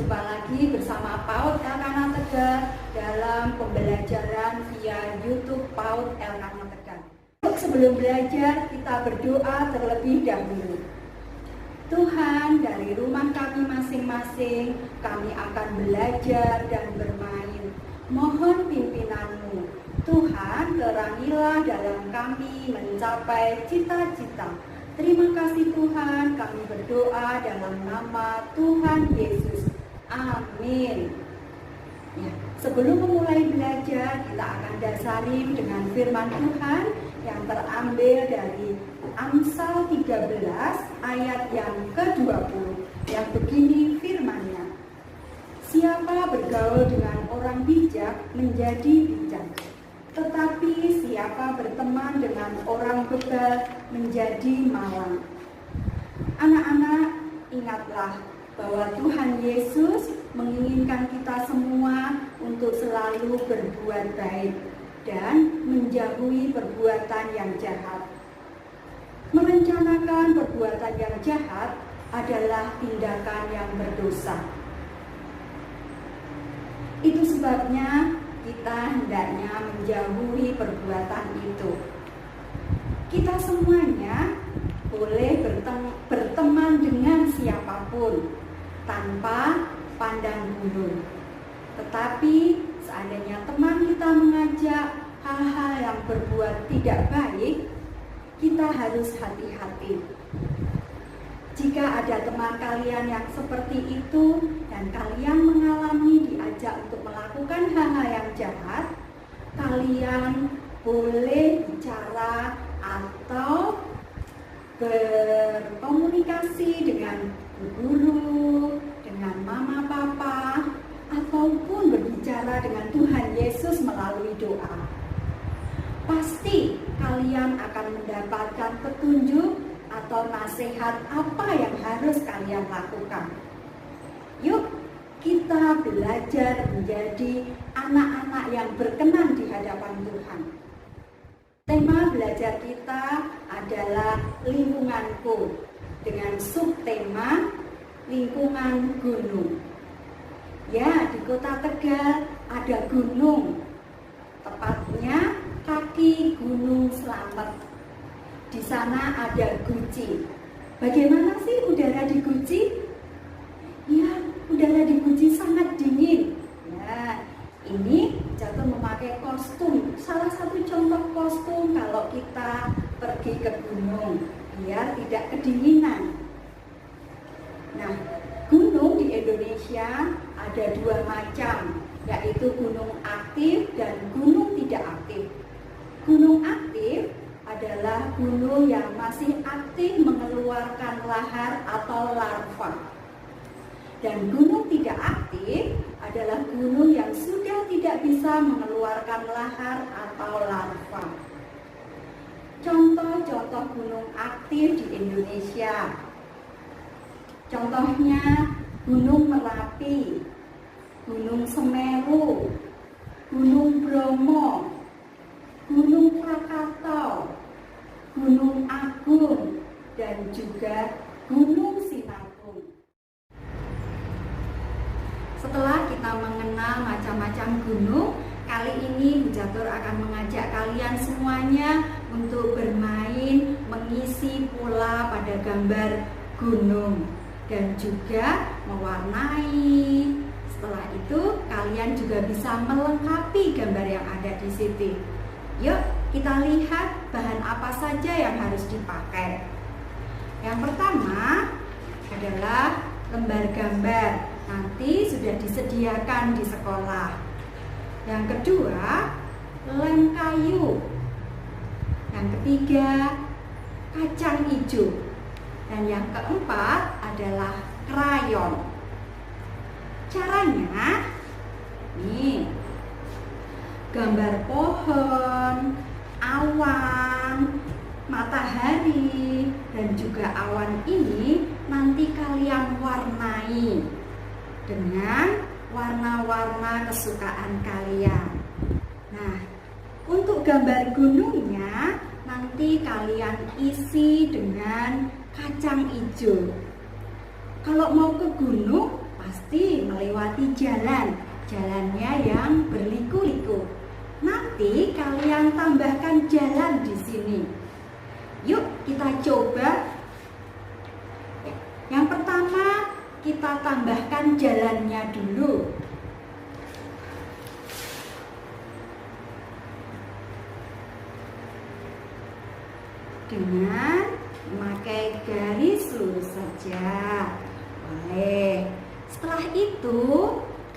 Berjumpa lagi bersama PAUD Elkana Tegal dalam pembelajaran via YouTube PAUD Elkana Tegal. Sebelum belajar, kita berdoa terlebih dahulu. Tuhan, dari rumah kami masing-masing, kami akan belajar dan bermain. Mohon pimpinan-Mu. Tuhan, terangilah dalam kami mencapai cita-cita. Terima kasih Tuhan, kami berdoa dalam nama Tuhan Yesus. Amin. Ya, sebelum memulai belajar, kita akan dasari dengan firman Tuhan yang terambil dari Amsal 13 ayat yang ke-20 yang begini firman-Nya. Siapa bergaul dengan orang bijak menjadi bijak, tetapi siapa berteman dengan orang bebal menjadi malang. Anak-anak, ingatlah bahwa Tuhan Yesus menginginkan kita semua untuk selalu berbuat baik dan menjauhi perbuatan yang jahat. Merencanakan perbuatan yang jahat adalah tindakan yang berdosa. Itu sebabnya kita hendaknya menjauhi perbuatan itu. Kita semuanya boleh berteman dengan siapapun tanpa pandang bulu. Tetapi seandainya teman kita mengajak hal-hal yang berbuat tidak baik, kita harus hati-hati. Jika ada teman kalian yang seperti itu dan kalian mengalami diajak untuk melakukan hal-hal yang jahat, kalian boleh bicara atau berkomunikasi dengan guru, dengan mama papa, ataupun berbicara dengan Tuhan Yesus melalui doa. Pasti kalian akan mendapatkan petunjuk atau nasihat apa yang harus kalian lakukan. Yuk, kita belajar menjadi anak-anak yang berkenan di hadapan Tuhan. Tema belajar kita adalah lingkunganku, dengan subtema lingkungan gunung. Ya, di Kota Tegal ada gunung, tepatnya kaki Gunung Slamet. Di sana ada guci. Bagaimana sih udara di guci? Ya, udara di guci sangat dingin. Ya, ini jatuh memakai kostum. Salah satu contoh kostum kalau kita pergi ke gunung, biar tidak kedinginan. Nah, gunung di Indonesia ada dua macam, yaitu gunung aktif dan gunung tidak aktif. Gunung aktif adalah gunung yang masih aktif mengeluarkan lahar atau larva. Dan gunung tidak aktif adalah gunung yang sudah tidak bisa mengeluarkan lahar atau larva. Contoh-contoh gunung aktif di Indonesia. Contohnya Gunung Merapi, Gunung Semeru, Gunung Bromo, Gunung Krakatau, Gunung Agung, dan juga Gunung Sinabung. Setelah kita mengenal macam-macam gunung, kali ini Bu Catur akan mengajak kalian semuanya untuk bermain mengisi pola pada gambar gunung dan juga mewarnai. Setelah itu kalian juga bisa melengkapi gambar yang ada di situ. Yuk, kita lihat bahan apa saja yang harus dipakai. Yang pertama adalah lembar gambar. Nanti sudah disediakan di sekolah. Yang kedua, lem kayu. Yang ketiga, kacang hijau. Dan yang keempat adalah krayon. Caranya, nih, gambar pohon, awan, matahari, dan juga awan ini nanti kalian warnai dengan warna-warna kesukaan kalian. Nah, untuk gambar gunungnya nanti kalian isi dengan kacang hijau. Kalau mau ke gunung, pasti melewati jalannya yang berliku-liku. Nanti kalian tambahkan jalan di sini. Yuk kita coba. Yang pertama kita tambahkan jalannya dulu. Dengan memakai garis lurus saja boleh. Setelah itu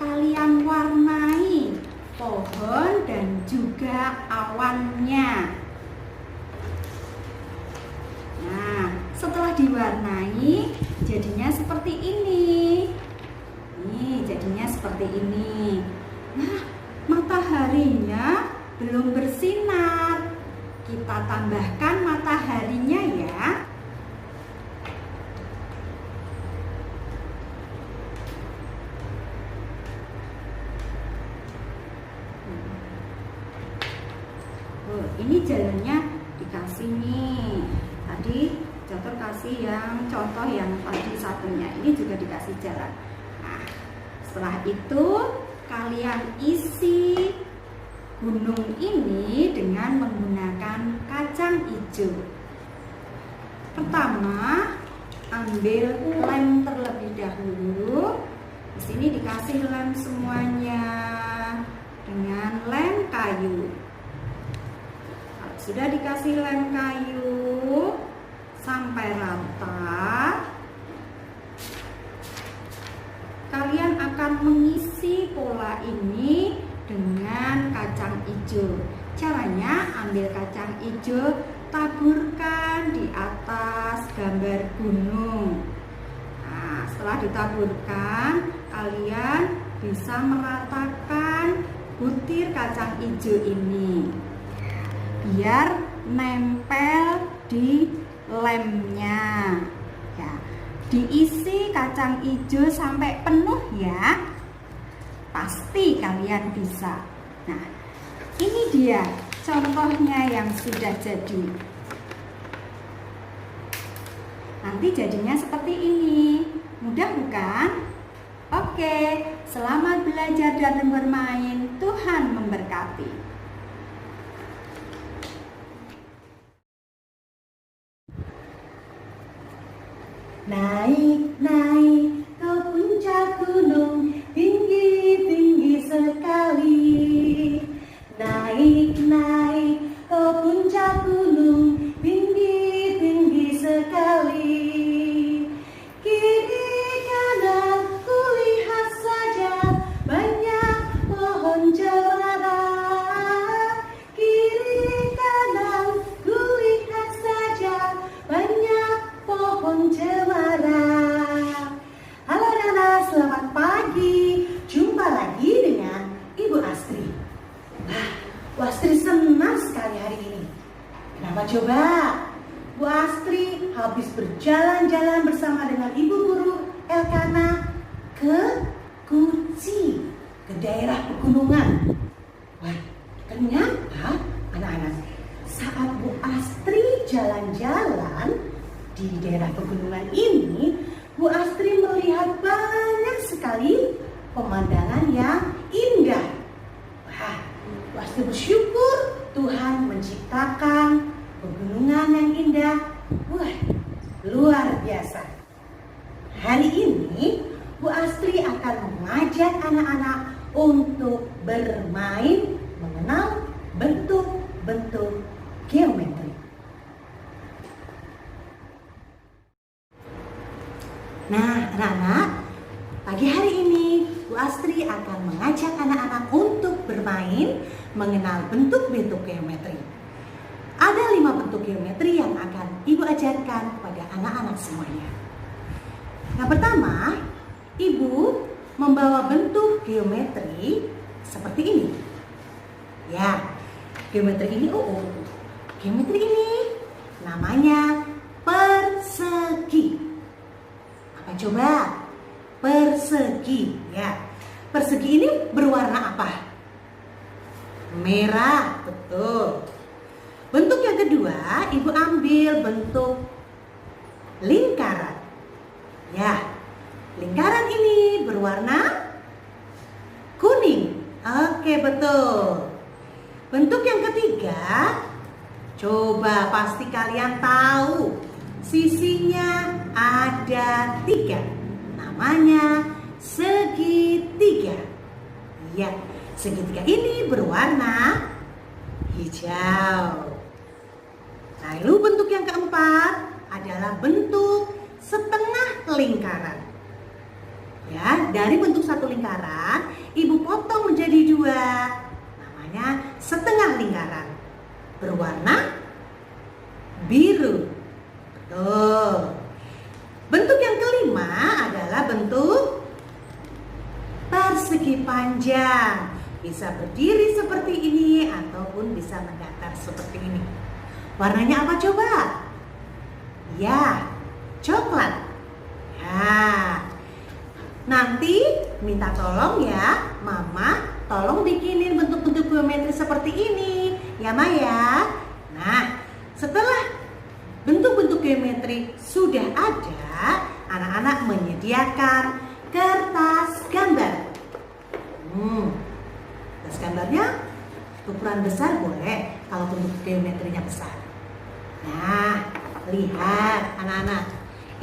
kalian warnai pohon dan juga awannya. Nah, setelah diwarnai jadinya seperti ini. Nih, jadinya seperti ini. Nah, mataharinya belum bersinar. Kita tambahkan mataharinya ya. Ini jalannya dikasih nih. Tadi Catur kasih yang contoh yang tadi satunya. Ini juga dikasih jalan. Nah, setelah itu kalian isi gunung ini dengan menggunakan kacang hijau. Pertama, ambil lem terlebih dahulu. Di sini dikasih lem semuanya dengan lem kayu. Kalau sudah dikasih lem kayu sampai rata, kalian akan mengisi pola ini dengan kacang hijau. Caranya ambil kacang hijau, taburkan di atas gambar gunung. Nah, setelah ditaburkan, kalian bisa meratakan butir kacang hijau ini biar nempel di lemnya. Ya, diisi kacang hijau sampai penuh ya. Pasti kalian bisa. Nah, ini dia contohnya yang sudah jadi. Nanti jadinya seperti ini. Mudah bukan? Oke, selamat belajar dan bermain. Tuhan memberkati. Naik, naik ke puncak gunung, tinggi sekali. Naik, naik ke puncak gunung, tinggi sekali. Kiri kanan kulihat saja banyak pohon cemara. Kiri kanan kulihat saja banyak pohon cemara. Halo anak-anak, selamat pagi. Jumpa lagi dengan Ibu Astri. Bu Astri senang sekali hari ini. Kenapa coba? Bu Astri habis berjalan-jalan bersama dengan Ibu Guru Elkana ke Guci, ke daerah pegunungan. Wah, ternyata anak-anak, saat Bu Astri jalan-jalan di daerah pegunungan ini, Bu Astri melihat banyak sekali pemandangan yang indah. Wah, Bu Astri bersyukur Tuhan menciptakan pegunungan yang indah. Wah, luar biasa. Hari ini Bu Astri akan mengajak anak-anak untuk bermain mengenal bentuk-bentuk geometri. Nah, anak-anak, pagi hari ini Bu Astri akan mengajak anak-anak untuk bermain mengenal bentuk-bentuk geometri. Ada 5 bentuk geometri yang akan Ibu ajarkan kepada anak-anak semuanya. Yang pertama, Ibu membawa bentuk geometri seperti ini. Ya, geometri ini geometri ini namanya persegi. Apa coba? Persegi, ya. Persegi ini berwarna apa? Merah, betul. Bentuk yang kedua, Ibu ambil bentuk lingkaran. Ya, lingkaran ini berwarna kuning. Oke, betul. Bentuk yang ketiga, coba pasti kalian tahu, sisinya ada 3. Namanya segitiga. Ya, segitiga ini berwarna hijau. Lalu bentuk yang keempat adalah bentuk setengah lingkaran. Ya, dari bentuk satu lingkaran, ibu potong menjadi 2. Namanya setengah lingkaran. Berwarna biru. Betul. Bentuk yang kelima adalah bentuk persegi panjang. Bisa berdiri seperti ini ataupun bisa mendatar seperti ini. Warnanya apa coba? Ya, coklat. Ya. Nanti minta tolong ya, Mama tolong bikinin bentuk-bentuk geometri seperti ini. Ya, Maya. Nah, setelah bentuk-bentuk geometri sudah ada, anak-anak menyediakan kertas gambar. Kertas gambarnya ukuran besar boleh kalau bentuk geometrinya besar. Nah, lihat anak-anak,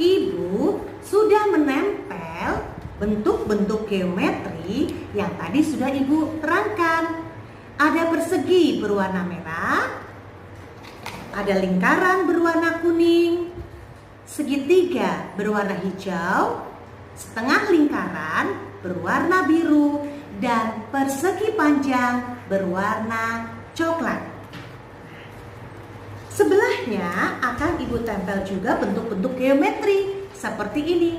ibu sudah menempel bentuk-bentuk geometri yang tadi sudah ibu terangkan. Ada persegi berwarna merah, ada lingkaran berwarna kuning, segitiga berwarna hijau, setengah lingkaran berwarna biru, dan persegi panjang berwarna coklat. Sebelahnya akan ibu tempel juga bentuk-bentuk geometri seperti ini.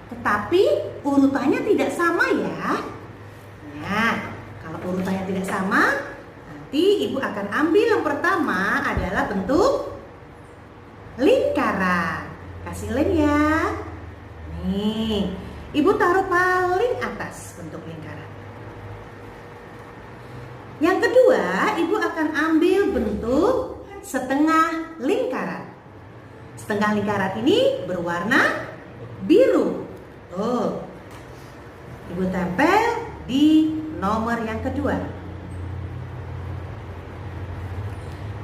Tetapi urutannya tidak sama ya. Nah, kalau urutannya tidak sama, nanti ibu akan ambil yang pertama adalah bentuk lingkaran. Kasih lem ya. Nih, ibu taruh paling atas bentuk lingkaran. Yang kedua, ibu akan ambil bentuk setengah lingkaran. Setengah lingkaran ini berwarna biru. Tuh, ibu tempel di nomor yang kedua.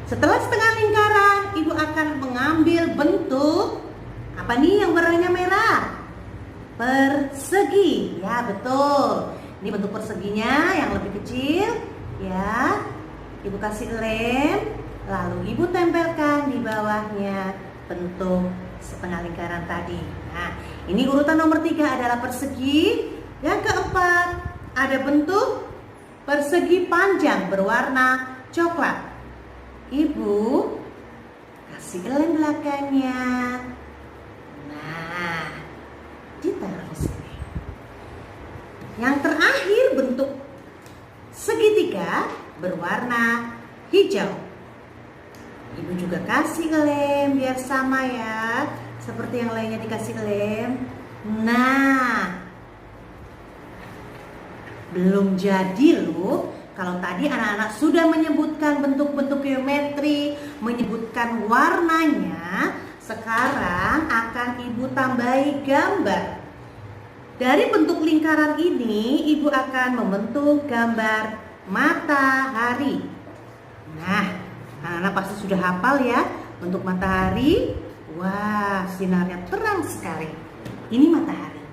Setelah setengah lingkaran, ibu akan mengambil bentuk apa nih yang warnanya merah? Persegi. Ya, betul. Ini bentuk perseginya yang lebih kecil. Ya, ibu kasih lem, lalu ibu tempelkan di bawahnya bentuk setengah lingkaran tadi. Nah, ini urutan nomor 3 adalah persegi. Yang keempat ada bentuk persegi panjang berwarna coklat. Ibu kasih lem belakangnya. Nah, ditaruh di sini. Yang terakhir bentuk segitiga berwarna hijau. Ibu juga kasih lem biar sama ya, seperti yang lainnya dikasih lem. Nah, belum jadi loh. Kalau tadi anak-anak sudah menyebutkan bentuk-bentuk geometri, menyebutkan warnanya, sekarang akan ibu tambahi gambar. Dari bentuk lingkaran ini, ibu akan membentuk gambar matahari. Nah, anak-anak pasti sudah hafal ya bentuk matahari. Wah, sinarnya terang sekali. Ini matahari.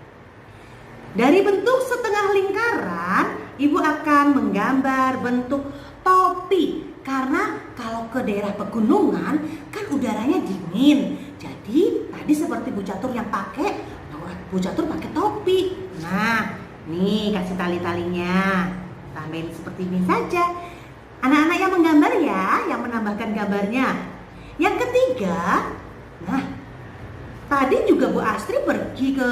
Dari bentuk setengah lingkaran, ibu akan menggambar bentuk topi. Karena kalau ke daerah pegunungan kan udaranya dingin. Jadi tadi seperti Bu Catur yang pakai, Bu Catur pakai topi. Nah, nih kasih tali-talinya. Tambahin seperti ini saja. Anak-anak yang menggambar ya, yang menambahkan gambarnya. Yang ketiga, nah, tadi juga Bu Astri pergi ke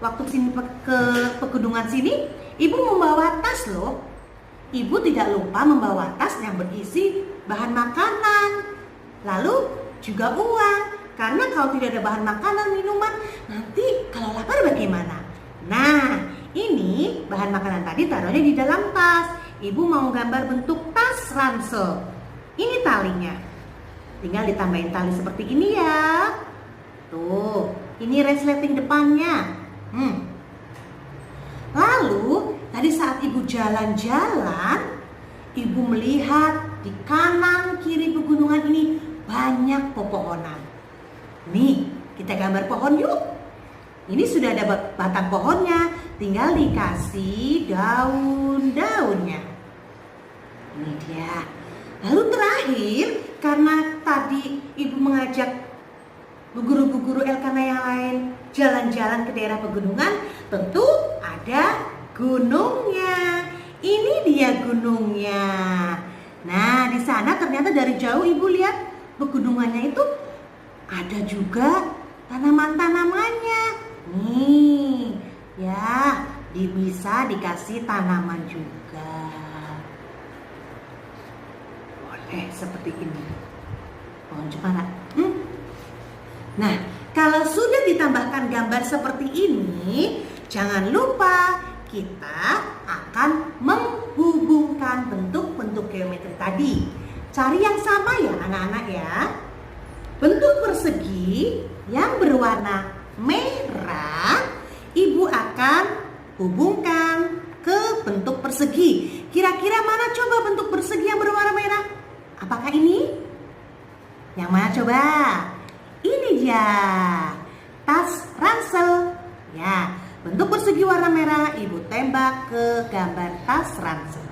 waktu sini ke pegunungan sini, ibu membawa tas loh. Ibu tidak lupa membawa tas yang berisi bahan makanan, lalu juga uang. Karena kalau tidak ada bahan makanan, minuman, nanti kalau lapar bagaimana? Nah, ini bahan makanan tadi taruhnya di dalam tas. Ibu mau gambar bentuk tas ransel. Ini talinya. Tinggal ditambahin tali seperti ini ya. Tuh, ini resleting depannya. Lalu tadi saat ibu jalan-jalan, ibu melihat di kanan kiri pegunungan ini banyak pepohonan. Nih, kita gambar pohon yuk. Ini sudah ada batang pohonnya, tinggal dikasih daun-daunnya. Ini dia. Lalu terakhir, karena tadi ibu mengajak guru-guru Elkana yang lain jalan-jalan ke daerah pegunungan, tentu ada gunungnya. Ini dia gunungnya. Nah, di sana ternyata dari jauh ibu lihat pegunungannya itu ada juga tanaman-tanamannya. Nih, ya, bisa dikasih tanaman juga. Boleh seperti ini. Pohon cemara. Nah, kalau sudah ditambahkan gambar seperti ini, jangan lupa kita akan menghubungkan bentuk-bentuk geometri tadi. Cari yang sama ya anak-anak ya. Bentuk persegi yang berwarna merah, ibu akan hubungkan ke bentuk persegi. Kira-kira mana coba bentuk persegi yang berwarna merah? Apakah ini? Yang mana coba? Ini dia, tas ransel. Ya, bentuk persegi warna merah ibu tembak ke gambar tas ransel.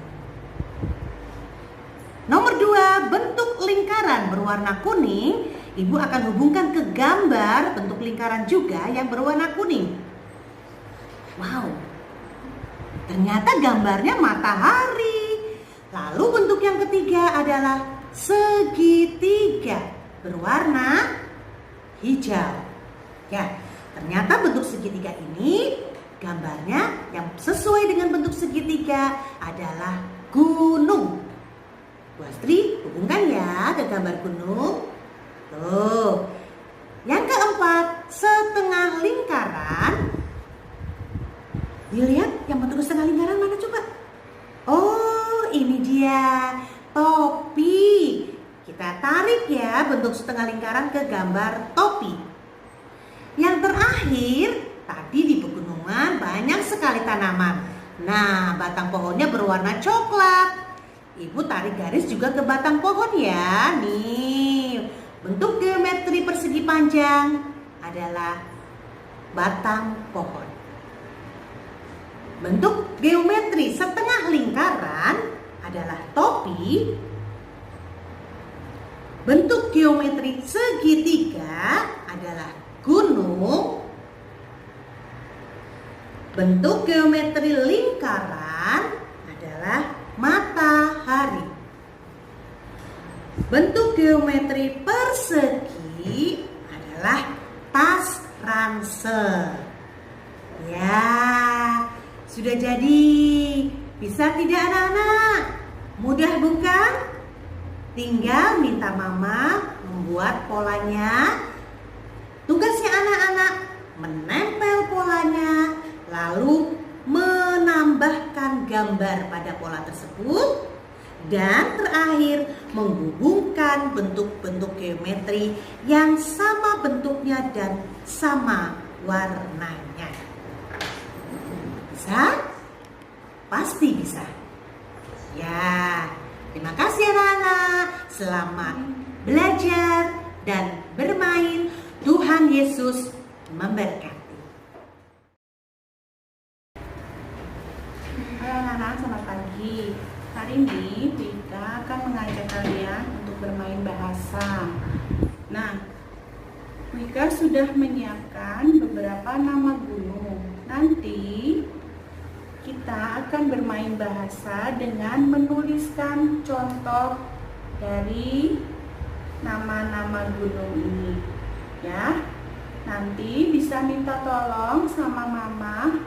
Nomor 2, bentuk lingkaran berwarna kuning, ibu akan hubungkan ke gambar bentuk lingkaran juga yang berwarna kuning. Wow, ternyata gambarnya matahari. Lalu bentuk yang ketiga adalah segitiga berwarna hijau. Ya, ternyata bentuk segitiga ini gambarnya yang sesuai dengan bentuk segitiga adalah gunung. Bu Astri, hubungkan ya ke gambar gunung. Tuh. Yang keempat, setengah lingkaran. Dilihat yang bentuk setengah lingkaran mana coba? Oh, ini dia, topi. Kita tarik ya bentuk setengah lingkaran ke gambar topi. Yang terakhir, tadi di pegunungan banyak sekali tanaman. Nah, batang pohonnya berwarna coklat. Ibu tarik garis juga ke batang pohon ya. Nih, bentuk geometri persegi panjang adalah batang pohon. Bentuk geometri setengah lingkaran adalah topi. Bentuk geometri segitiga adalah gunung. Bentuk geometri lingkaran adalah matahari. Bentuk geometri persegi adalah tas ransel. Ya, sudah jadi. Bisa tidak anak-anak? Mudah bukan? Tinggal minta mama membuat polanya. Tugasnya anak-anak menempel polanya, lalu menambahkan gambar pada pola tersebut, dan terakhir menghubungkan bentuk-bentuk geometri yang sama bentuknya dan sama warnanya. Bisa? Pasti bisa. Ya, terima kasih anak-anak. Selamat belajar dan bermain. Tuhan Yesus memberkati. Halo anak-anak, selamat pagi. Hari ini Wika akan mengajak kalian untuk bermain bahasa. Nah, Wika sudah menyiapkan beberapa nama gunung. Nanti kita akan bermain bahasa dengan menuliskan contoh dari nama-nama gunung ini. Ya, nanti bisa minta tolong sama mama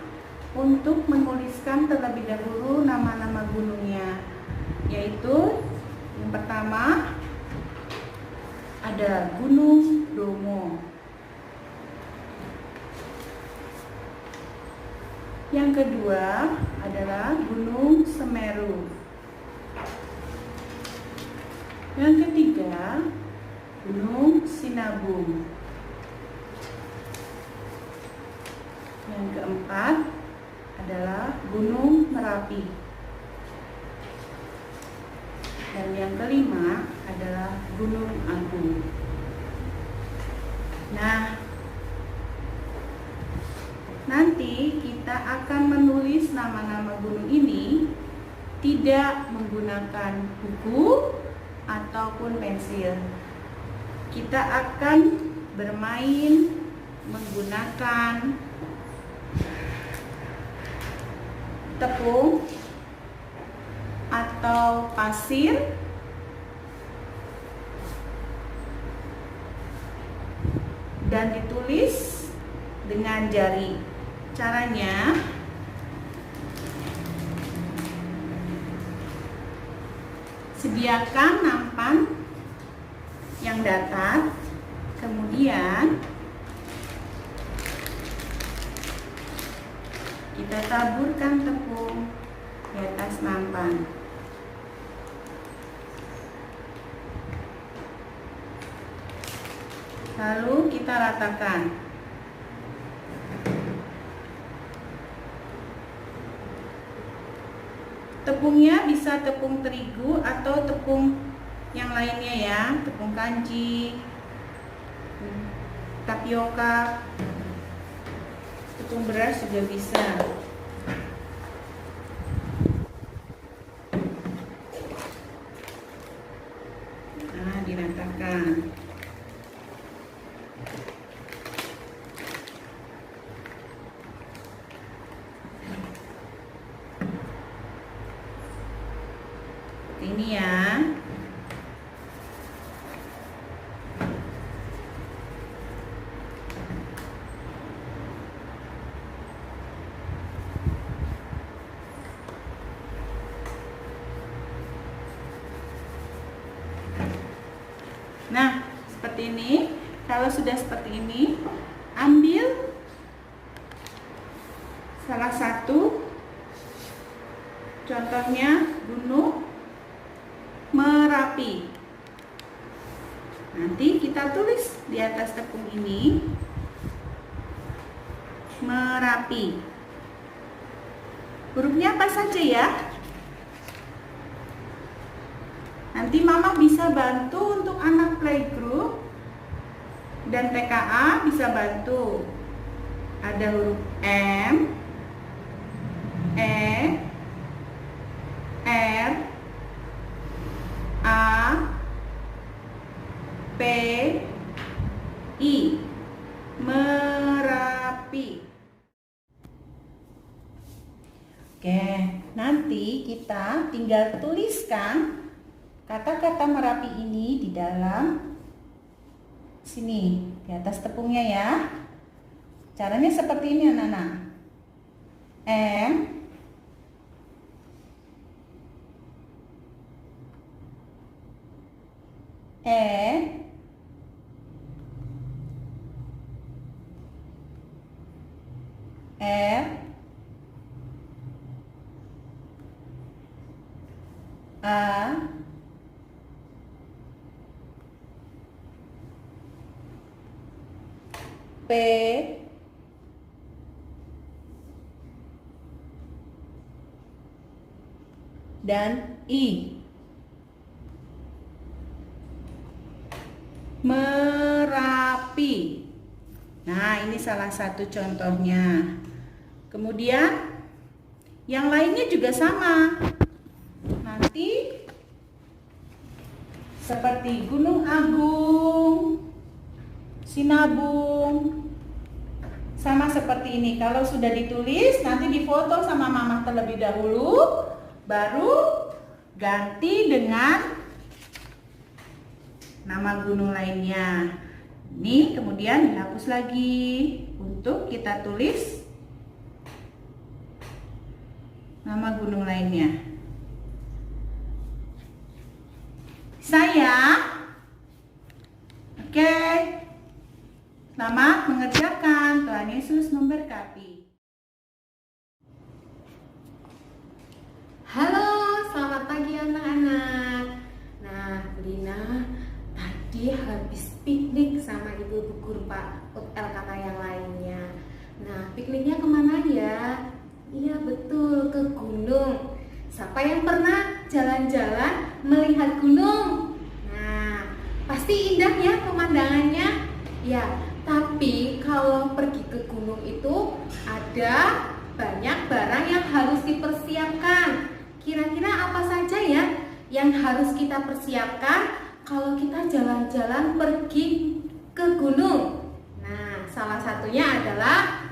untuk menuliskan terlebih dahulu nama-nama gunungnya, yaitu yang pertama ada Gunung Bromo, yang kedua adalah Gunung Semeru, yang ketiga Gunung Sinabung, yang keempat adalah Gunung Merapi. Dan yang kelima adalah Gunung Agung. Nah, nanti kita akan menulis nama-nama gunung ini tidak menggunakan buku ataupun pensil. Kita akan bermain menggunakan tepung atau pasir dan ditulis dengan jari. Caranya sediakan nampan yang datar, kemudian kita taburkan tepung di atas nampan. Lalu kita ratakan. Tepungnya bisa tepung terigu atau tepung yang lainnya ya, tepung kanji, tapioka, tepung beras juga bisa. Nah, diratakan. Ini ya. Nah, seperti ini. Kalau sudah seperti ini, ambil salah satu, contohnya Gunung Merapi. Nanti kita tulis di atas tepung ini Merapi. Hurufnya apa saja ya? Nanti Mama bisa bantu untuk anak playgroup dan TKA bisa bantu. Ada huruf M, E, R, A, P, I. Merapi. Oke, nanti kita tinggal tuliskan kata-kata Merapi ini di dalam sini, di atas tepungnya ya. Caranya seperti ini anak-anak. M, E, R, A, P, dan I. Merapi. Nah, ini salah satu contohnya. Kemudian yang lainnya juga sama. Nanti seperti Gunung Agung, Sinabung, sama seperti ini. Kalau sudah ditulis, nanti difoto sama Mama terlebih dahulu, baru ganti dengan nama gunung lainnya. Ini kemudian dihapus lagi untuk kita tulis nama gunung lainnya. Saya, oke. Selamat mengerjakan. Tuhan Yesus memberkati. Halo, selamat pagi anak-anak. Nah, Lina tadi habis piknik sama ibu guru Pak Elkana yang lainnya. Nah, pikniknya kemana ya? Iya betul, ke gunung. Siapa yang pernah jalan-jalan melihat gunung? Nah, pasti indah ya pemandangannya. Ya, tapi kalau pergi ke gunung itu ada banyak barang yang harus dipersiapkan. Kira-kira apa saja ya yang harus kita persiapkan kalau kita jalan-jalan pergi ke gunung? Nah, salah satunya adalah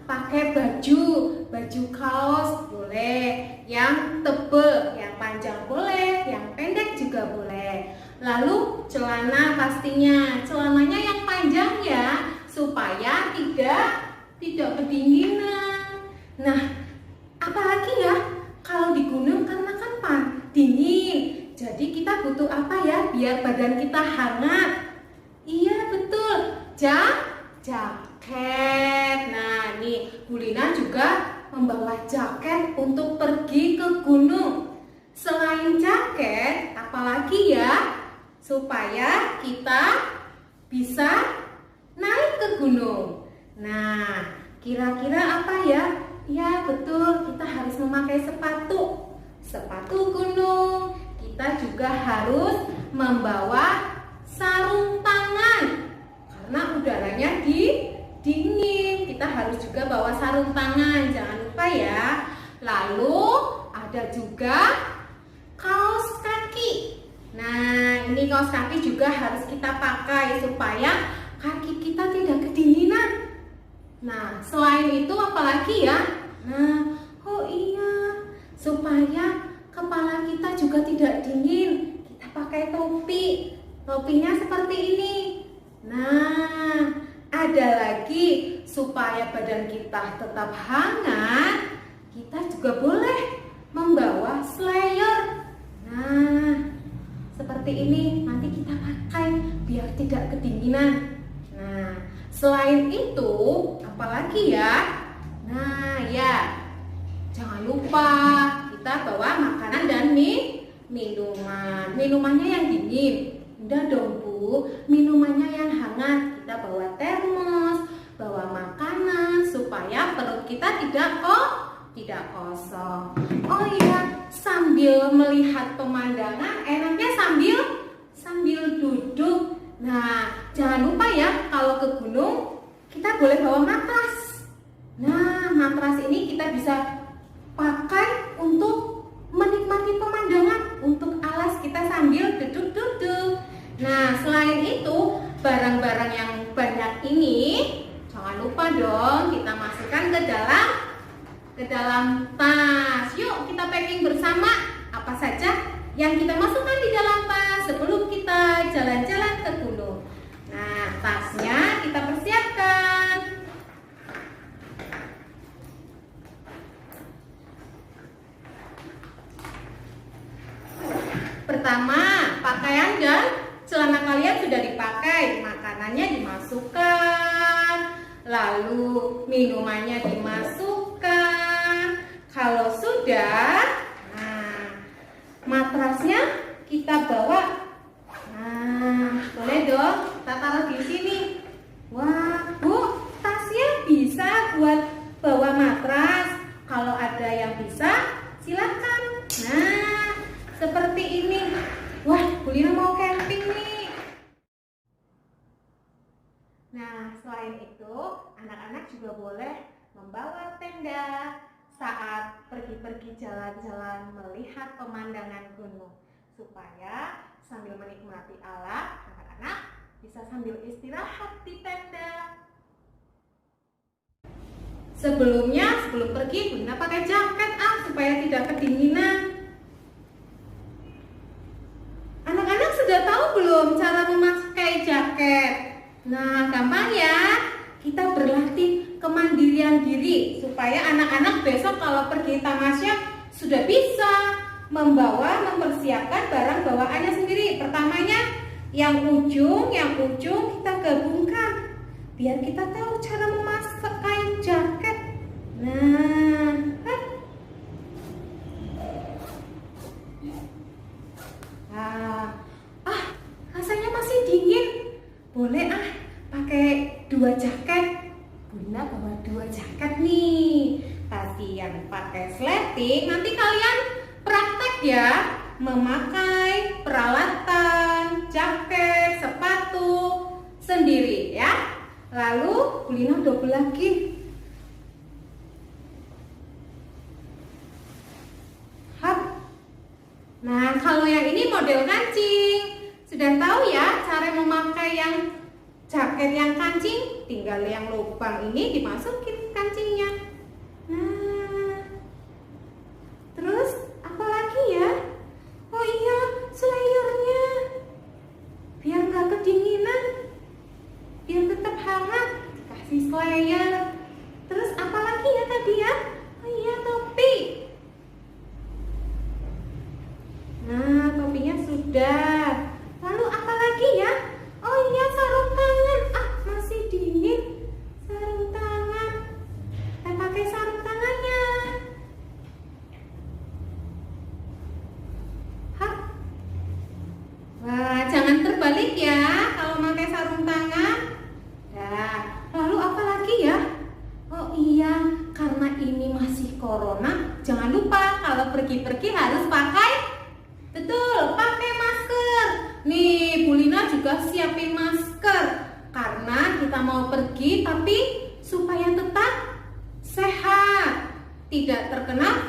pakai baju kaos boleh, yang tebal, yang panjang boleh, yang pendek juga boleh. Lalu celana pastinya, celananya yang panjang ya, supaya tidak kedinginan. Nah, apalagi ya kalau di gunung karena kan dingin, jadi kita butuh apa ya biar badan kita hangat? Iya betul, jaket. Nah, nih Bu Lina juga membawa jaket untuk pergi ke gunung. Selain jaket, apalagi ya supaya kita bisa naik ke gunung. Nah, kira-kira apa ya? Ya betul, kita harus memakai sepatu gunung. Kita juga harus membawa sarung tangan karena udaranya dingin. Kita harus juga bawa sarung tangan, jangan lupa ya. Lalu ada juga kaos kaki. Nah, ini kaos kaki juga harus kita pakai supaya kaki kita tidak kedinginan. Nah, selain itu apalagi ya? Nah, oh iya, supaya kepala kita juga tidak dingin, kita pakai topi. Topinya seperti ini. Nah, ada lagi supaya badan kita tetap hangat, kita juga boleh membawa slayer. Nah, seperti ini nanti kita pakai biar tidak kedinginan. Nah, selain itu apalagi ya? Nah, ya jangan lupa kita bawa makanan dan minuman. Minumannya yang dingin. Udah dong Bu, minumannya yang hangat. Kita bawa termos, bawa makanan supaya perut kita tidak kosong. Oh iya, sambil melihat pemandangan enaknya sambil duduk. Nah, jangan lupa ya kalau ke gunung kita boleh bawa matras. Nah, matras ini kita bisa pakai untuk menikmati pemandangan, untuk alas kita sambil duduk-duduk. Nah, selain itu, barang-barang yang banyak ini jangan lupa dong kita masukkan ke dalam tas. Yuk kita packing bersama apa saja yang kita masukkan di dalam tas sebelum kita jalan-jalan ke gunung. Nah, tasnya kita persiapkan. Pertama, pakaian dan celana kalian sudah dipakai, makanannya dimasukkan, lalu minumannya dimasukkan. Kalau sudah, nah, matrasnya kita bawa. Nah, boleh dong, kita taruh di sini. Wah, Bu, tasnya bisa buat bawa matras. Kalau ada yang bisa, silakan. Nah, seperti ini. Wah, Bu Lina mau camping nih. Nah, selain itu, anak-anak juga boleh membawa tenda saat pergi-pergi jalan-jalan melihat pemandangan gunung, supaya sambil menikmati alam, anak-anak bisa sambil istirahat di tenda. Sebelum pergi, Bu Lina pakai jaket supaya tidak kedinginan. Anak-anak sudah tahu belum cara memakai jaket? Nah, gampang ya. Kita berlatih kemandirian diri supaya anak-anak besok kalau pergi tamasya sudah bisa mempersiapkan barang bawaannya sendiri. Pertamanya yang ujung kita gabungkan biar kita tahu cara memakai jaket. Nah, rasanya masih dingin. Boleh pakai 2 jaket. Bunda bawa 2 jaket nih. Pasti yang pakai sleting, nanti kalian praktek ya memakai peralatan, jaket, sepatu sendiri ya. Lalu Bu Lina double lagi. Hap. Nah, kalau yang ini model kancing. Sudah tahu ya cara memakai yang jaket yang kancing? Tinggal yang lubang ini dimasukin kancingnya. Nah, terus apa lagi ya? Oh iya, selayarnya. Biar nggak kedinginan, biar tetap hangat, kasih slayer. Terus apa lagi ya tadi ya? Oh iya, topi. Nah, topinya sudah. Lalu apa lagi ya? Oh iya, sarung tangan. Ah, masih dingin. Sarung tangan. Saya pakai sarung tangannya. Hah? Wah, jangan terbalik ya kalau pakai sarung tangan. Nah, lalu apa lagi ya? Oh iya, karena ini masih corona, jangan lupa kalau pergi-pergi harus pakai, betul, pakai masker. Nih, Bu Lina juga siapin masker karena kita mau pergi tapi supaya tetap sehat, tidak terkena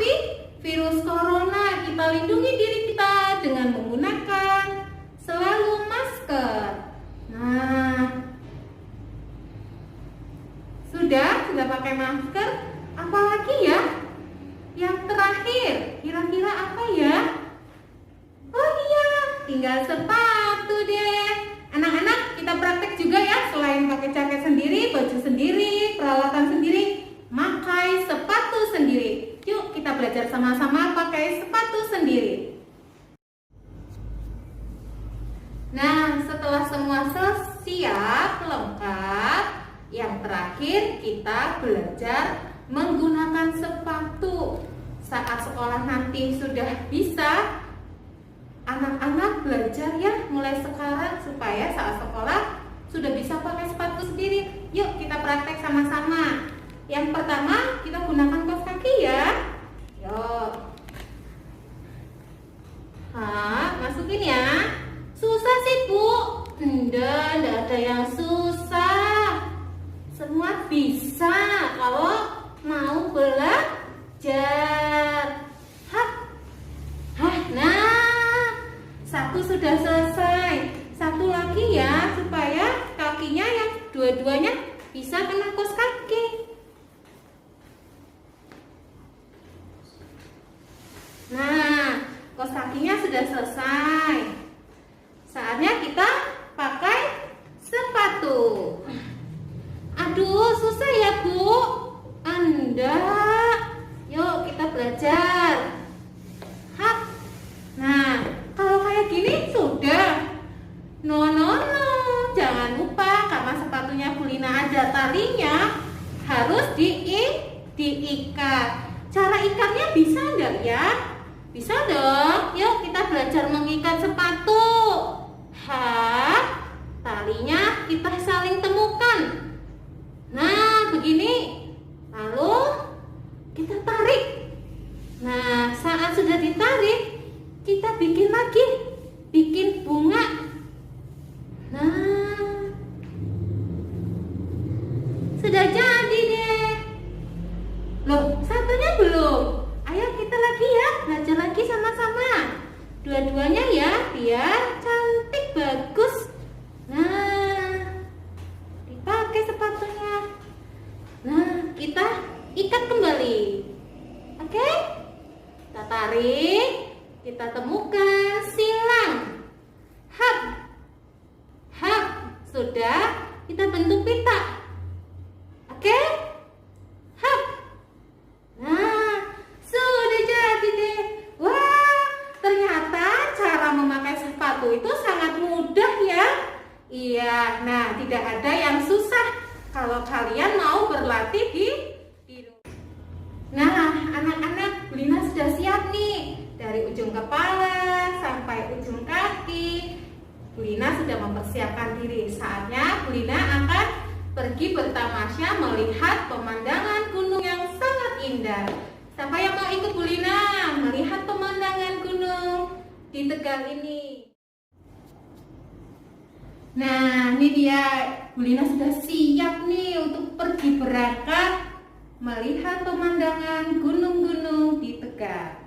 virus corona. Kita lindungi diri kita dengan menggunakan selalu masker. Nah, sudah pakai masker. Apalagi ya? Yang terakhir, kira-kira apa ya? Oh iya, tinggal sepatu deh. Anak-anak, kita praktek juga ya. Selain pakai jaket sendiri, baju sendiri, peralatan sendiri, pakai sepatu sendiri. Yuk kita belajar sama-sama pakai sepatu sendiri. Nah, setelah semua siap, lengkap, yang terakhir kita belajar menggunakan sepatu. Saat sekolah nanti sudah bisa, anak-anak belajar ya mulai sekarang supaya saat sekolah sudah bisa pakai sepatu sendiri. Yuk kita praktek sama-sama. Yang pertama kita gunakan kaos kaki ya. Yuk. Masukin ya. Susah sih Bu. Enggak ada yang susah. Semua bisa kalau mau belajar. Nah, satu sudah selesai. Satu lagi ya, supaya kakinya yang dua-duanya bisa kena kaos kaki. Nah, kaos kakinya sudah selesai. Saatnya kita pakai sepatu. Aduh, susah ya Bu? Enggak. Yuk kita belajar. Nah, kalau kayak gini sudah. No, jangan lupa karena sepatunya Bu Lina ada talinya, harus diikat. Cara ikatnya bisa enggak ya? Bisa dong. Yuk kita belajar mengikat sepatu. Talinya kita saling temukan. Nah, begini. Lalu kita tarik. Nah, saat sudah ditarik, kita bikin lagi, bikin bunga. Nah, sudah jadi deh. Loh, satunya belum. Ayo kita lagi ya, belajar lagi sama-sama. Dua-duanya ya, biar cantik bagus. Nah, dipakai sepatunya. Nah, kita ikat kembali. Oke? Kita tarik, kita temukan silang. Sudah, kita bentuk pita. Oke? Nah, sudah jadi deh. Wah, ternyata cara memakai sepatu itu sangat mudah ya. Iya, nah tidak ada yang susah kalau kalian mau berlatih di rumah. Nah, anak-anak, Bu Lina sudah siap nih. Dari ujung kepala sampai ujung kaki, Bu Lina sudah mempersiapkan diri. Saatnya Bu Lina akan pergi bertamasya melihat pemandangan gunung yang sangat indah. Siapa yang mau ikut Bu Lina melihat pemandangan gunung di Tegal ini? Nah, ini dia, Bu Lina sudah siap nih untuk pergi berangkat melihat pemandangan gunung-gunung di Tegal.